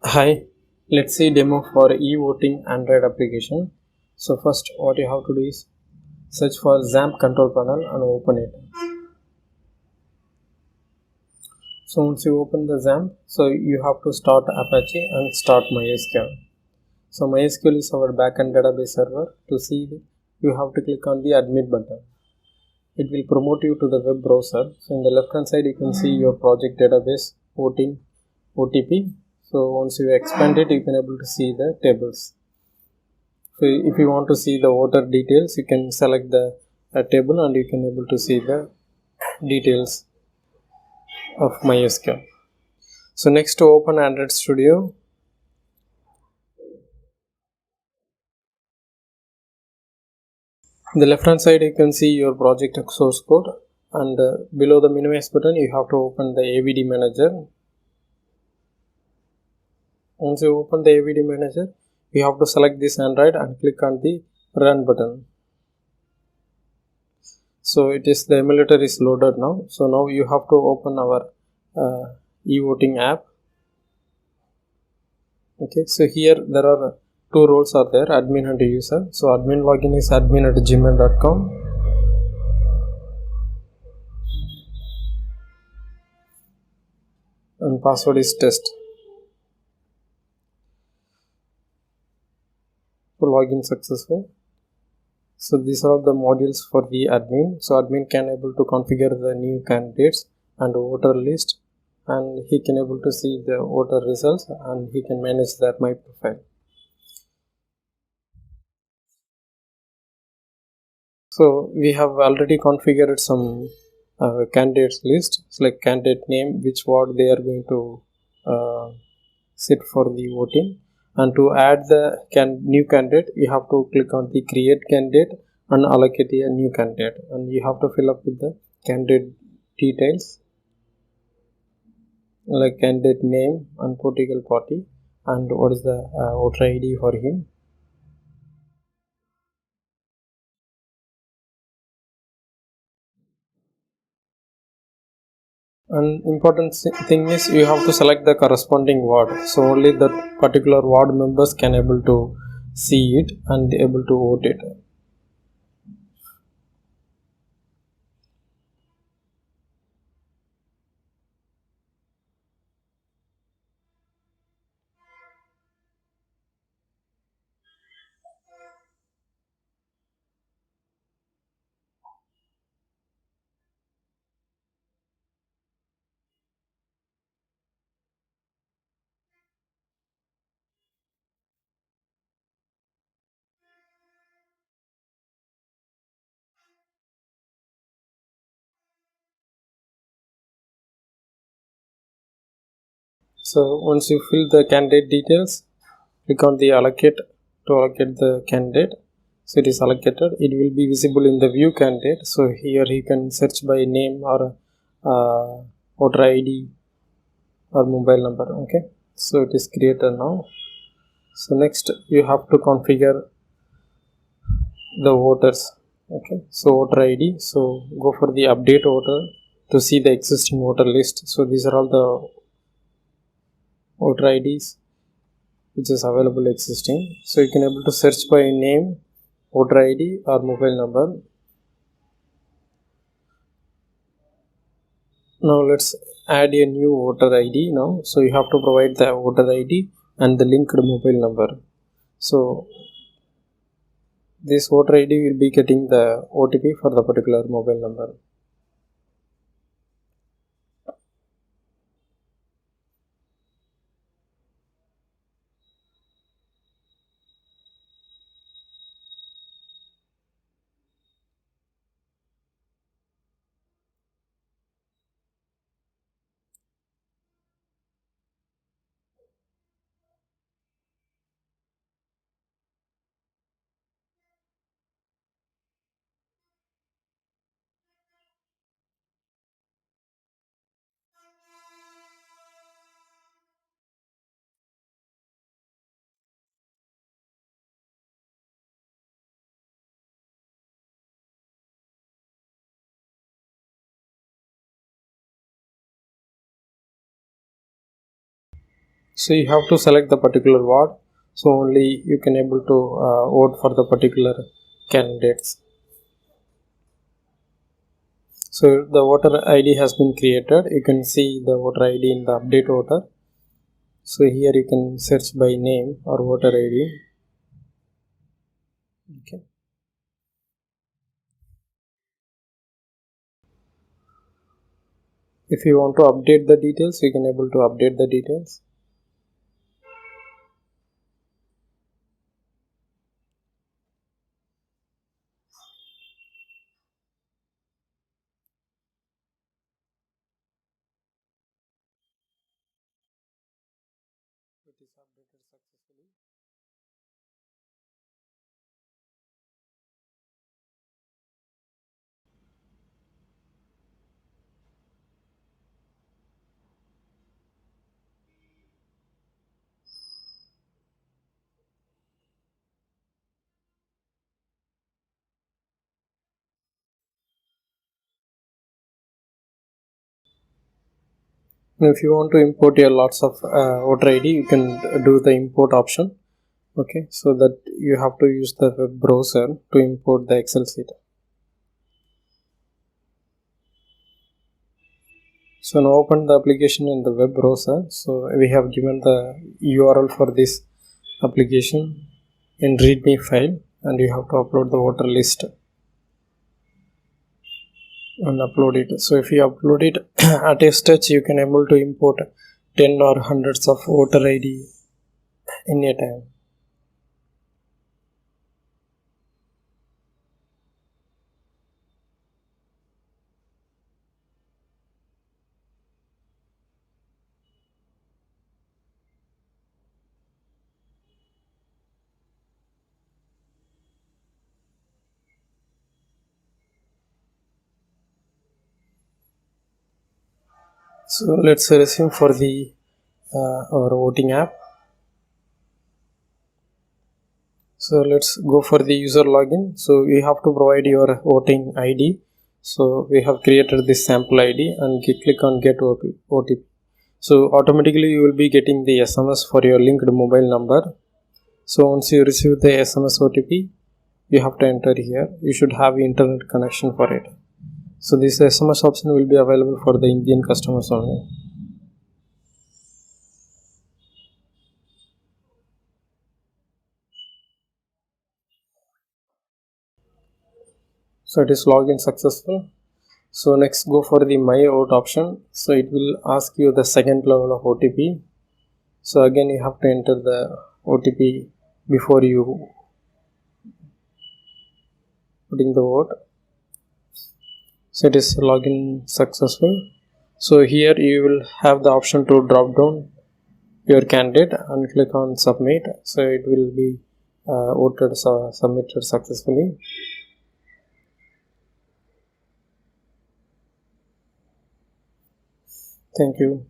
Hi, let's see demo for e-voting Android application. So first what you have to do is search for XAMPP control panel and open it. So once you open the XAMPP, so you have to start Apache and start MySQL. So MySQL is our backend database server. To see it, you have to click on the admit button. It will promote you to the web browser. So in the left hand side you can see your project database, voting, OTP. So once you expand it, you can able to see the tables. So if you want to see the voter details, you can select the table and you can able to see the details of MySQL. So next to open Android Studio, in the left hand side you can see your project source code, and below the minimize button you have to open the AVD manager. Once you open the AVD manager, you have to select this Android and click on the run button. So it is the emulator is loaded now. So now you have to open our e-voting app. Okay, so here there are two roles are there, admin and user. So admin login is admin@gmail.com, and password is test. So login successful. So these are the modules for the admin. So admin can able to configure the new candidates and voter list, and he can able to see the voter results, and he can manage that my profile. So we have already configured some candidates list. It's like candidate name, which ward they are going to uh, sit for the voting. And to add the new candidate, you have to click on the create candidate and allocate a new candidate, and you have to fill up with the candidate details like candidate name and political party and what is the voter ID for him. An important thing is you have to select the corresponding ward. So only that particular ward members can able to see it and able to vote it. So once you fill the candidate details, click on the allocate to allocate the candidate. So it is allocated. It will be visible in the view candidate. So here you can search by name or voter ID or mobile number. Okay. So it is created now. So next you have to configure the voters. Okay, so voter ID, so go for the update voter to see the existing voter list. So these are all the voter IDs which is available existing. So you can able to search by name, voter ID or mobile number. Now let's add a new voter ID now. So you have to provide the voter ID and the linked mobile number. So this voter ID will be getting the OTP for the particular mobile number. So you have to select the particular ward, so only you can able to vote for the particular candidates. So the voter ID has been created. You can see the voter ID in the update voter. So here you can search by name or voter ID. Okay. If you want to update the details, you can able to update the details. It is updated successfully. Now if you want to import your lots of voter ID, you can do the import option. Okay, so that you have to use the web browser to import the Excel sheet. So now open the application in the web browser. So we have given the URL for this application in readme file, and you have to upload the voter list and upload it. So if you upload it at a stage, you can able to import 10 or hundreds of voter ID in a time. So let's resume for the our voting app. So let's go for the user login. So you have to provide your voting ID. So we have created this sample ID and click on get OTP. So automatically you will be getting the SMS for your linked mobile number. So once you receive the SMS OTP, you have to enter here. You should have internet connection for it. So this SMS option will be available for the Indian customers only. So it is login successful. So next go for the my vote option. So it will ask you the second level of OTP. So again you have to enter the OTP before you putting the vote. So it is login successful. So here you will have the option to drop down your candidate and click on submit. So it will be voted submitted successfully. Thank you.